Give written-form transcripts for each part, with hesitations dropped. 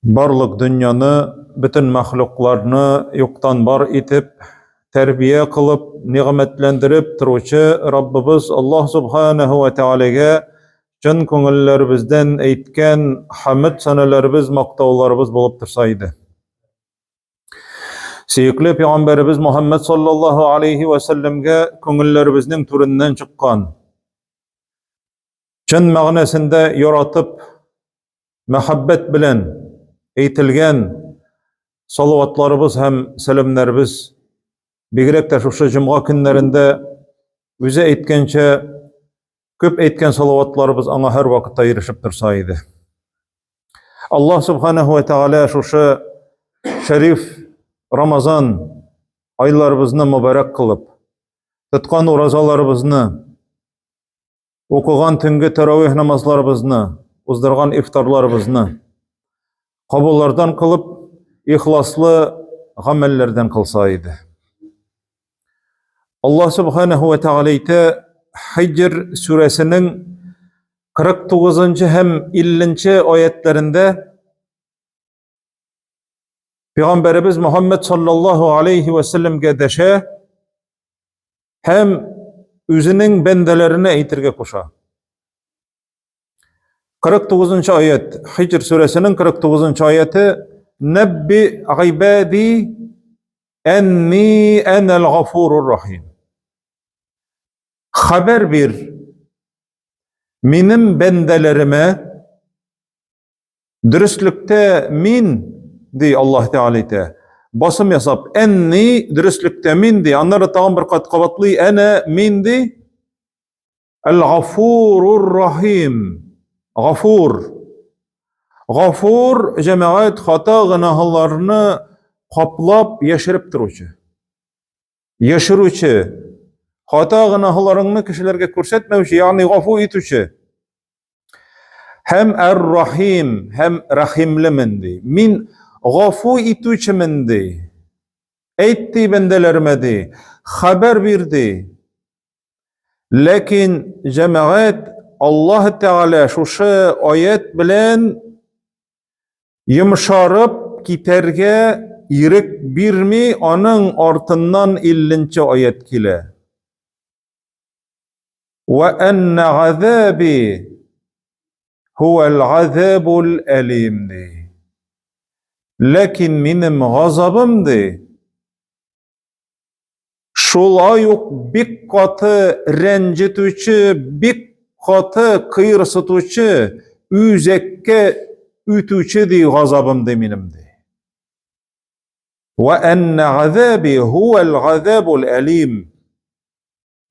Barlık dünyanı, bütün mahluklarını yoktan var etip, terbiye kılıp, nimetlendirip turuvchi Rabbimiz Allah Subhanahu ve Teala'ga cın ko'ngillerimizden aytgan hamd sanalarimiz, maqtovlarimiz bolup tursaydı. Suyukli Peygamberimiz Muhammed sallallahu aleyhi ve sellemge ko'ngillerimizning turinden çıkkan, cın ma'nosida yaratıp, muhabbet bilen aytilgan salavatlarımız hem selamlarımız bigirek de şu cuma günlerinde bize aytgancha köp aytgan salavatlarımız ana her vaqtda erişip tursaydı. Allah Subhanahu ve Teala şu şerif Ramazan aylarımızını mübarek kılıp, tutkan orazalarımızını, okugan tüngi teravih namazlarımızını, uzdırgan iftarlarımızını kabullardan kılıp, ihlaslı amellerden kılsaydı. Allah Subhanahu ve Teala Hicr suresinin 49. hem 50. ayetlerinde Peygamberimiz Muhammed sallallahu aleyhi ve sellem'ge deşe hem özünün bendelerine aytirge koşa. 49. ayet Hicr suresinin 49. ayeti Nebbi ibadi enni enel gafurur rahim. Haber bir benim bendelerime dürüstlükte min di Allah Teala basım yasap enni dürüstlükte min di anları tağım bir kat kavatlı ene min di el gafurur rahim. Gafur. Gafur cemaat hata günahlarını kaplap yaşırıp duruşu. Yaşırıcı. Hata günahlarını kişilerge көрсетмеүче, yani gafu etüçü. Hem er-rahim, hem rahimli mendi. Min gafu etüçü mendi. Eytti bendelerime di. Haber verdi. Lakin cemaat Allah Teala şu ayet bilen yumşarıp giterge irik birmi onun artından 50. ayet kile. Ve enne azabi huvel azabul elimdi. Lakin benim gazabımdı. Şolay yok bir katı rencitüçü, bir katı kıyırsıtüçü, üzekke ütüçü di gazabımdı benimdi. Ve enne azabi huvel azabul elim.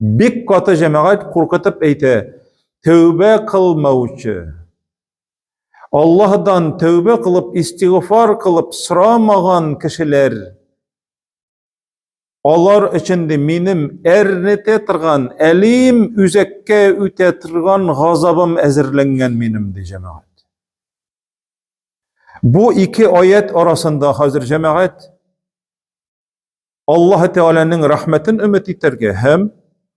Bir katı cemaat korkutup eyte, tövbe kılmauçu. Allah'dan tövbe kılıp, istiğfar kılıp, sıramagan kişiler, onlar içinde benim ernete tırgan, elim üzekke üte tırgan gazabım ezirlengen benimdi cemaat. Bu iki ayet arasında hazır cemaat, Allah Teala'nın rahmetin ümit iterge hem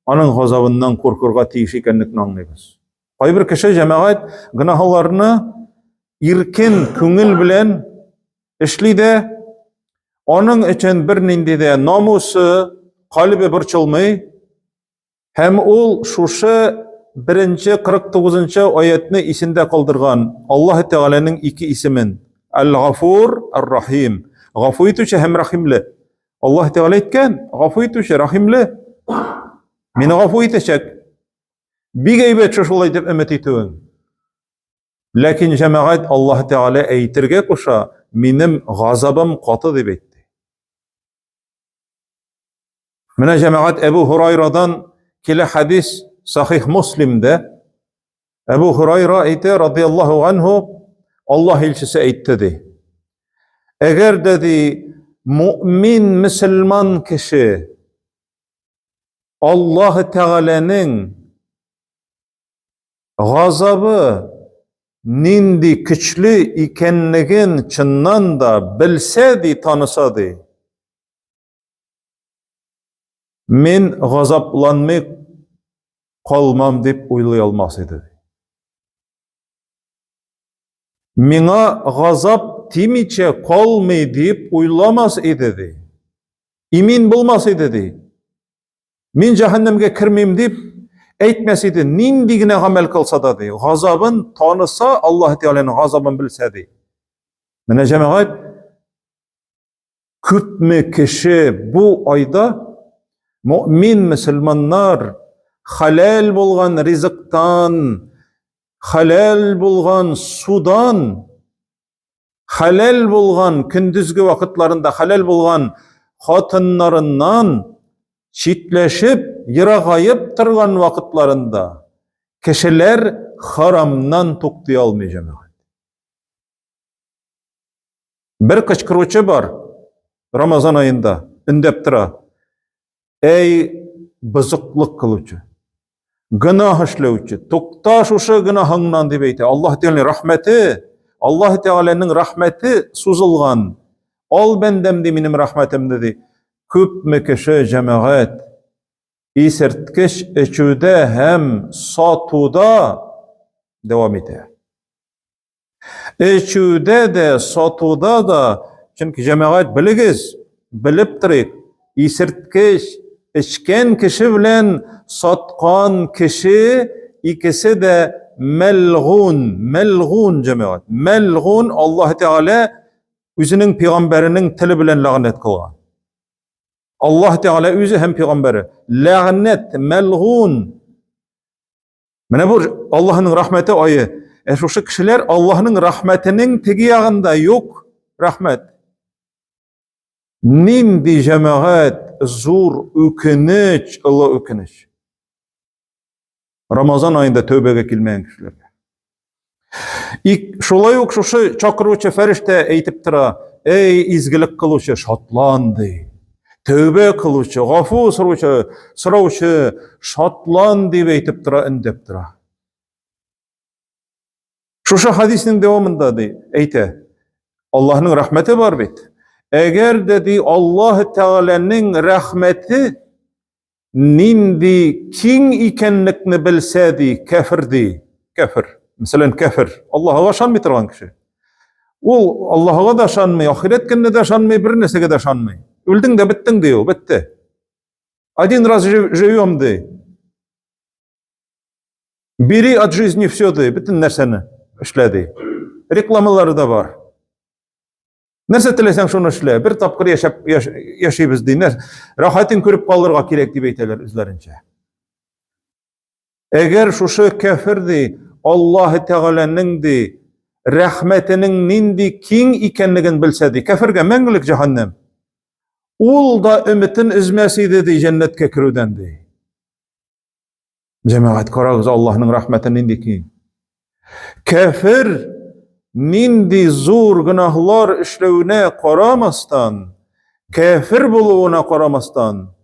onun gazabından korkurga tiyiş ekenlikini anlayız. Kayber kişi cemaat günahlarını irkin köngül bilen işlide, onun için bir nindi de namusu kalbi burçulmay, hem ol şuşu 49. ayetini isinde kaldırgan Allah Teala'nın iki isimin El-Gafur, El-Rahim. Gafu etüçe hem rahimli. Allah Teala etken gafu etüçe rahimli. Meni gafu etecek. Bir gaybet şuşulay dep ümit etüün. Lakin cemaat Allah Teala eytirge koşa benim gazabım katı dep etti. Mene cemaat Ebu Hurayra'dan kile hadis Sahih Müslim'de Ebu Hurayra ayte radıyallahu anhu Allah elçisi aytdı de. Eğer dedi mümin Müslüman kişi Allah Teala'nın gazabı nindi güçlü ikenligin çınnan da bilsedi, tanısadı. Men gazaplanmay kalmam dep oylay almas edi. Mena gazap timiçe kalmay deyip uylamaz idi. İmin bulmaz idi. Min cehennemge kirmeyim deyip eytmesiydi. Nindigine amel kılsa da dey. Gazabın tanısa Allah Teala'nın gazabını bilse dey. Mene cemaat köpme kişi bu ayda mümin Müslümanlar halal bulgan rizıktan, halal bulgan sudan, halal bulgan kündüzgü vakitlarında halal bulgan hatınlarından çitleşip yıragayıp tırgan vakitlarında kişiler haramdan tuktuya almayacak. Bir kışkırıcı var Ramazan ayında ündep tıra. Ey bızıklık kılıcı, günah işlevçi, tukta şuşu günahından debeyte. Allah Teala'nın rahmeti, Allah Teala'nın rahmeti suzulgan. Al bendem de benim rahmetim dedi. Köp mekişe cemaat, isertkiş içüde hem satuda devam eder. İçüde de satuda da, çünkü cemaat biligiz, bilip durik, isertkiş, içken kişi bilen satkan kişi ikisi de melğun cemaat. Melğun Allah Teala özünün peygamberinin tili bilen lanet kılgan. Allah Teala özü hem peygamberi. Lanet, melğun. Mene bu Allah'ın rahmeti ayı. Şu kişiler Allah'ın rahmetinin tegi yağında yok rahmet. Nindi cemaat zor ökünüç, Allah ökünüç. Ramazan ayında tövbege kilmeyen kişilerge. Şolay yok şu çakırıcı ferişte eytip tıra. Ey izgilik kılıçı şatlandı. Tövbe kılıçı, gafu sıravçı şatlandı deyip eytip tıra, indep tıra. Şu hadisinin devamında eyte. Allah'ın rahmeti var bit. Eğer dedi Allah Teala'nın rahmeti nindi kin ikenlikni bilsedi kafirdi. Kafir. Mesela kafir. Allah'a şan bitirgan kişi. O Allah'a da şanmay, ahiret gününe de şanmay, bir nesege de şanmay. Öldün de bittin diyor, bitti. Один раз живем de. Biri от жизни все de, bütün nerseni işledi. Reklamaları da var. Nerse tilesen şunu işle, bir tapkır yaşayız de. Rahatın körüp kalırga kerek deyip eyteler üzlerince. Eğer şu kafirdi, Allah Teala'nın de rahmetinin nindi kin ikenligin bilsedi, kafirge mengilik cehennem. Ol da ümitin üzmesi dedi cennetke kiruden de. Cemaat karagız Allah'ın rahmetinin nindi kin. Kafir nindi zor günahlar işlevine karamastan, kafir buluğuna karamastan,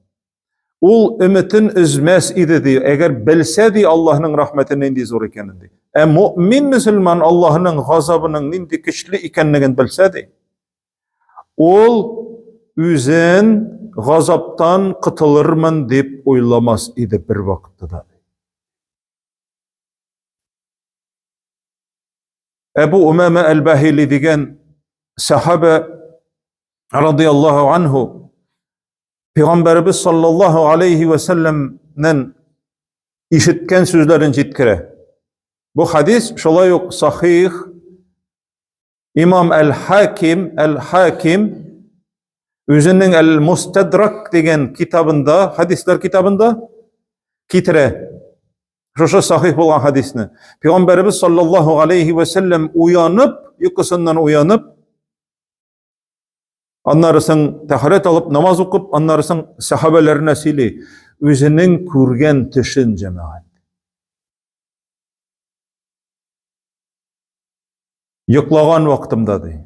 ol ümitin üzmez idi. Eğer bilsedi Allah'ın rahmetinin nindi zor ikenindi. Mümin Müslüman Allah'ın gazabının nindi kişli ikenligin bilsedi. Ol üzün gazaptan kıtılırmın deyip oylamaz idi bir vakitte da. Ebu Umame el-Bahili degen sahabe radıyallahu anhu Peygamberimiz sallallahu aleyhi ve sellem'den işitken sözlerin citkire. Bu hadis şolay yok sahih. İmam el-Hakim özünün el-Mustadrak degen kitabında, hadisler kitabında kitire. Şu sahih olan hadisini. Peygamberimiz sallallahu aleyhi ve sellem uyanıp, uykusundan uyanıp, anlarısın taharet alıp namaz okup, anlarısın sahabelerine sili. Özünün kurgen tüşün cemaat. Yıklagan vaktimda dey.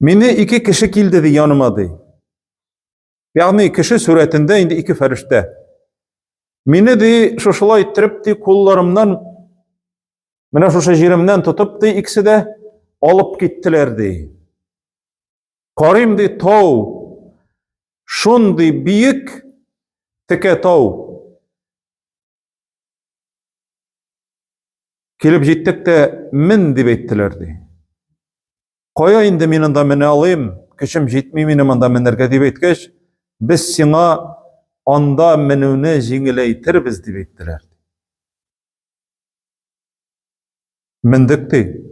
Meni iki kişi kildi yanıma dey. Yani kişi suretinde indi iki ferişte. Meni de şuşula ittirip de kollarımdan, mene şuşa jirimden tutup de ikisi de alıp gittiler de. Karim de tav, şun de büyük teke tav. Kelip jittik de min de ettiler de. Koya indi minin da meni alayım, kişim jetmey meni manda menerge dip etkeş, biz siňa onda menüne jiňileytirbiz dip etdiler. Mendikdi.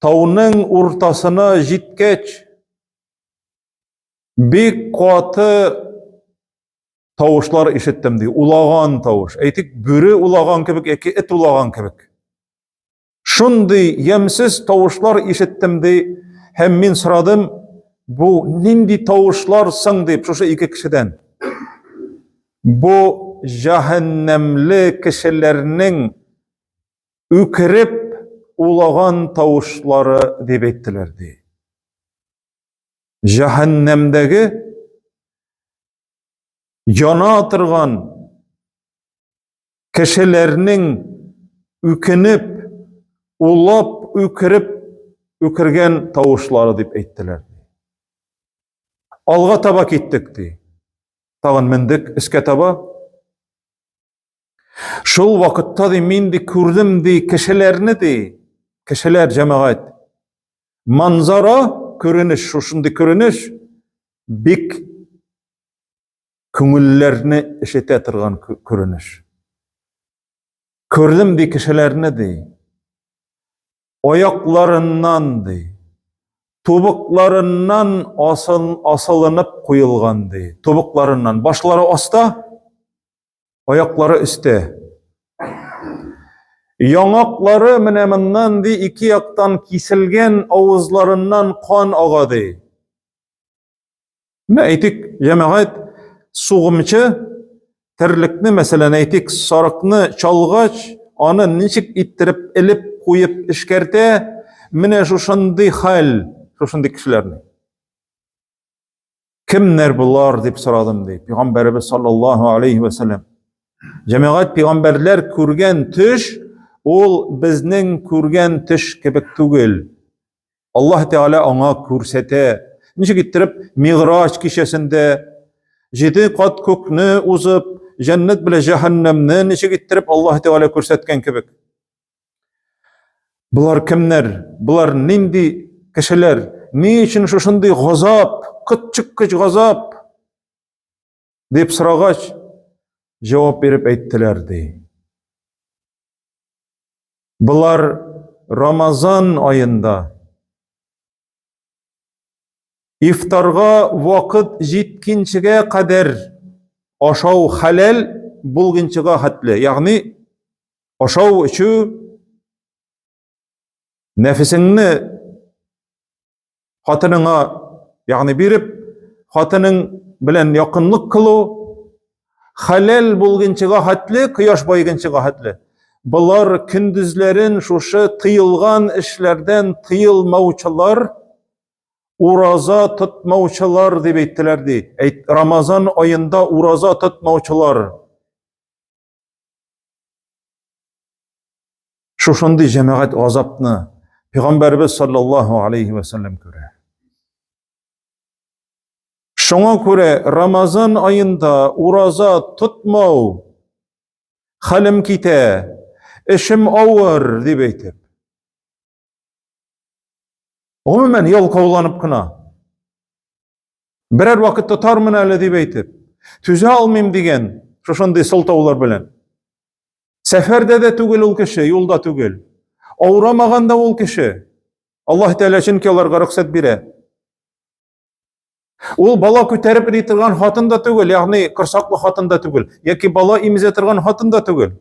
Tawnyň urtasyna jitkeç, bek gaty tawuşlar işitdim di, ulagan tawuş. Eýtik büri ulagan kebek, eki et ulagan kebek. Şundy yemsiz tawuşlar işitdim di, hem min soradym, bu nindi tawuşlar saň dip şuşa iki kişiden. Bu cehennemli kişileriniň ükrip ulagan tawuşlary dip etdiler di. Cehennemdegi yana tırgan kişileriniň ükenip, ulap, ükrgen tawuşlary dip etdiler. Alga taba gittik di. Tagyn mendik iske taba. Şol wagtda di mindi kürdüm di kişilerini di. Kişiler jemaat. Manzara körünüş, şuşundy körünüş bik köňüllerini işete turgan körünüş. Kördüm di kişilerini di. Ayaklarından di. Tubuklarından asılınıp koyulgan di. Tubuklarından. Başları osta, ayakları üstte. Yanakları menemindan di, iki yaktan kisilgen avuzlarından kan agadı. Ne eytik jemaat suğumçı terlikni meselen eytik sarıkны çalgaç, anı niçik ittirip elip koyup işkerte, mine şuşandy hal, şuşandy kişilerini. Kimler bular dip soradym di. Peygamberimiz sallallahu aleyhi ve sellem. Jemaat peygamberler körgen tüş, ol bizning körgen tüş kebek tugel. Allah Teala ona körsete. Niçik ittirip Mi'raj kişesinde 7 kat kökni uzup cennet bile cehennemni niçik ittirip Allah Teala körsetken kebek. Bular kimler? Bular nindi kişiler? Niçin şuşundy gazap, kıtçık gazap dip soragaç jawap berip etdilerdi. Bular Ramazan ayında iftarga wagt jitkinçige kadar aşaw halal bulgunçyga hatly. Ýagny aşaw üçü nefesini hatynyňa ýagny berip hatynyň bilen ýakynlyk kılu halal bulgunçyga hatly, kıyaş boýgunçyga hatly. Bular kündüzlerin şuşy tyýylgan işlerden tyýylmawçylar, uraza tutmawçylar dip etdilerdi. Ramazan ayında uraza tutmawçylar. Şuşundy jemaat azapny Peygamberimiz sallallahu aleyhi ve sellem köre. Şoňa köre Ramazan ayında uraza tutmaw halim kite, işim awır dip etip. Umumen yalkawlanyp kına. Birer wagt tutarmyn äle dip etip. Tüze almaym digen şoşondy sıltawlar bilen. Seferde de tugel ol kişi, yolda tugel. Awramaganda ol kişi. Allah Teala şinki olarga ruhsat bire. Ol bala köterip ýetirgen hatyn da tugel, ýagny kırsakly hatyn da tugel, ýa-ki bala imizetirgen hatyn da tugel.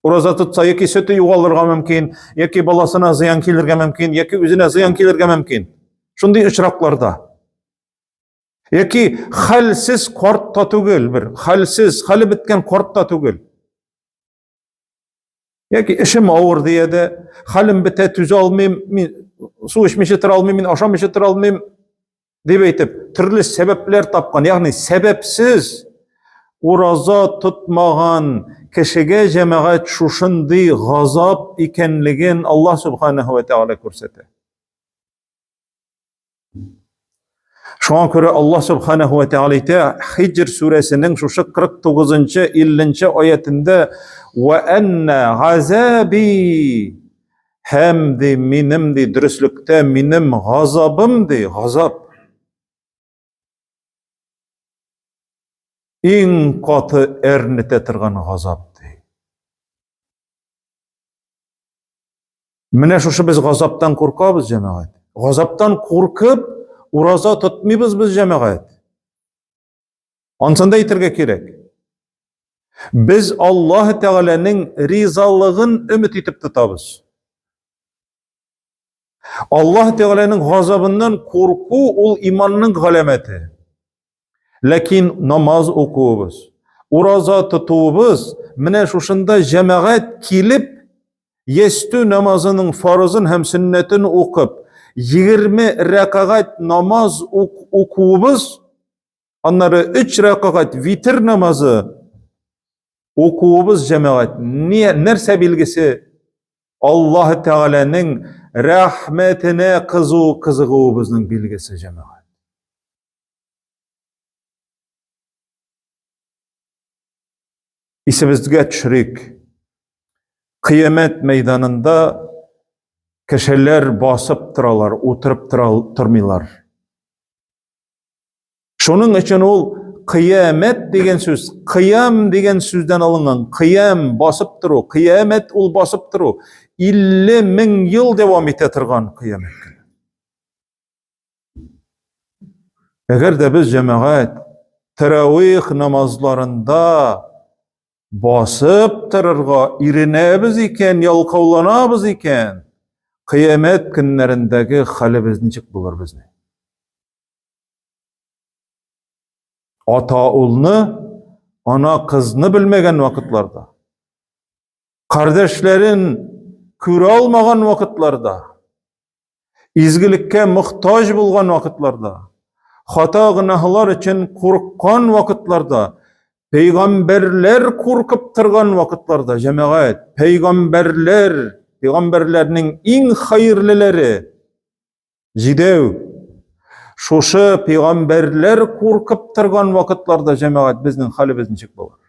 Uraza tutsa ýa-ki sütü ýugalyrga mümkin, ýa-ki balasyna zıyan kelirge mümkin, ýa-ki özüne zıyan kelirge mümkin. Şunday uçraklarda. Ýa-ki halsiz kort da tugel, bir halsiz, hali bitken kort da tugel. Ýa-ki işim awır diýede, halim bite tüze almaym, su içmişe almaym, min aşam içe almaym dip etip, türlü sebepler tapgan, ýagny sebepsiz uraza tutmagan kişige jemaat şuşundy gazap ikenligin Allah subhanahu ve taala körsete. Şoňa köre Allah subhanahu ve taala Hicr suresiniň şuşy 49-50 ayetinde ve enne gazabi hem de minim de dürüstlükte minim gazabım de gazap. En katı ernite turgan gazap de. Mine şuşu biz gazaptan korkabız cemaat. Gazaptan korkup uraza tutmayız biz cemaat. Ansanda yitirge kerek. Biz Allah Teala'nın rizalığın ümit etip tutabız. Allah Teala'nın gazabından korku ol imanın galemeti. Lakin namaz okuyubuz. Uraza tutubuz. Mine şuşunda cemaat kilip yestü namazının farzın hem sünnetin okup 20 rakaat namaz okuyubuz. Onları 3 rakaat vitir namazı okuyubuz cemaat. Niye? Nerse bilgisi Allah Teala'nın rahmetine kızığımızın bilgisi cemaat. İsimizge çürük. Kıyamet meydanında kişiler basıp duralar, oturup durmıyorlar. Şunun için ol kıyamet degen söz, kıyam degen sözden alıngan, kıyam basıp duru, kıyamet ol basıp duru, 50.000 yıl devam etetirgan kıyamet. Eğer de biz cemaat teravih namazlarında basıp dururga irinemiz iken, yalqavlanabız iken, kıyamet günlerindeki halimiz necik bulur bizni? Ata oğlunu, ana kızını bilmegen vakitlarda, kardeşlerin köre almagan vakitlarda, izgilikke muhtaç bulgan vakitlarda, hata günahlar için korkkan vakitlarda, peygamberler korkup turgan vakitlarda cemaat, peygamberlerinin en hayırlıları jidev. Şoşu peygamberler korkup turgan vakitlarda cemaat bizning halimiz necik bolar?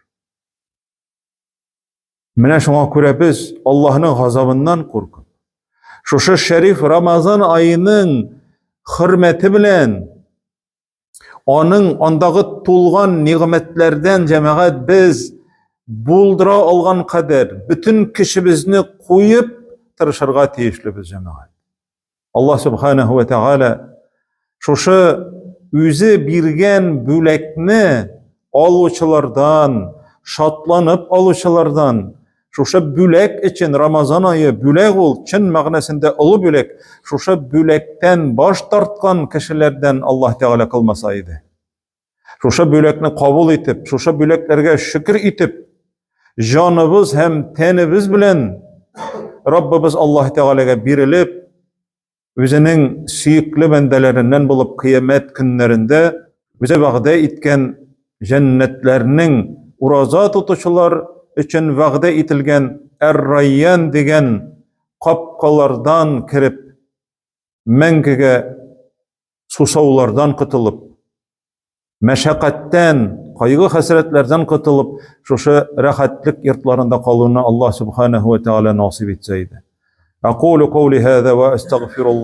Mine şoňa köre biz Allah'ın gazabından korkup, şoşu şerif Ramazan ayının hürmeti bilen, onun ondağı tulgan nimetlerden cemaat biz buldura algan kadar bütün kişimizni koyup tırışırga tiyişli biz cemaat. Allah Subhanahu ve Teala şoşu özü birgen bülekni aluşçılardan, şatlanıp aluşçılardan, şoşu bülek için Ramazan ayı bülek ol, çın mağnesinde ılı bülek, şoşu bülekten baş tartkan kişilerden Allah Teala kılmasaydı. Şoşu bülekni kabul etip, şoşu büleklerge şükür etip, canımız hem tenimiz bilen Rabbimiz Allah Teala'ga birilip, özünün süyükli bendelerinden bulup kıyamet günlerinde bize va'da etken cennetlerinin uraza tutuşular için va'da etilgen Er-Rayyan degen kapkalardan kirip menkige susavlardan kıtılıp meşakkatten, kaygı hasretlerden kıtılıp şuşu rahatlık yurtlarında kalığını Allah Subhanahu ve Teala nasip etseydi. Aqulu qawli hâzâ ve estağfirullah.